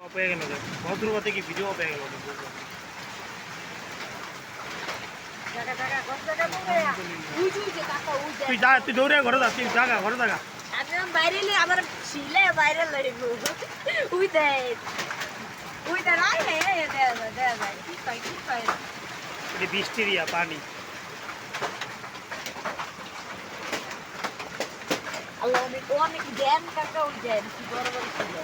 পেয়ে গেল ভদ্রবাদে কি ভিডিও পেয়ে গেল তুই যা তুই দৌড়ে ঘরে যা তুই জাগা ঘরে জাগা বাইরে আমার ছিলে বাইরে লাগব উই দেয় রাই হে ভাই কি পাই এটি বৃষ্টির ইয়া পানি আল্লাহ অনেক জ্যাম কাকা ওই জ্যাম কি বড় বড় ছিল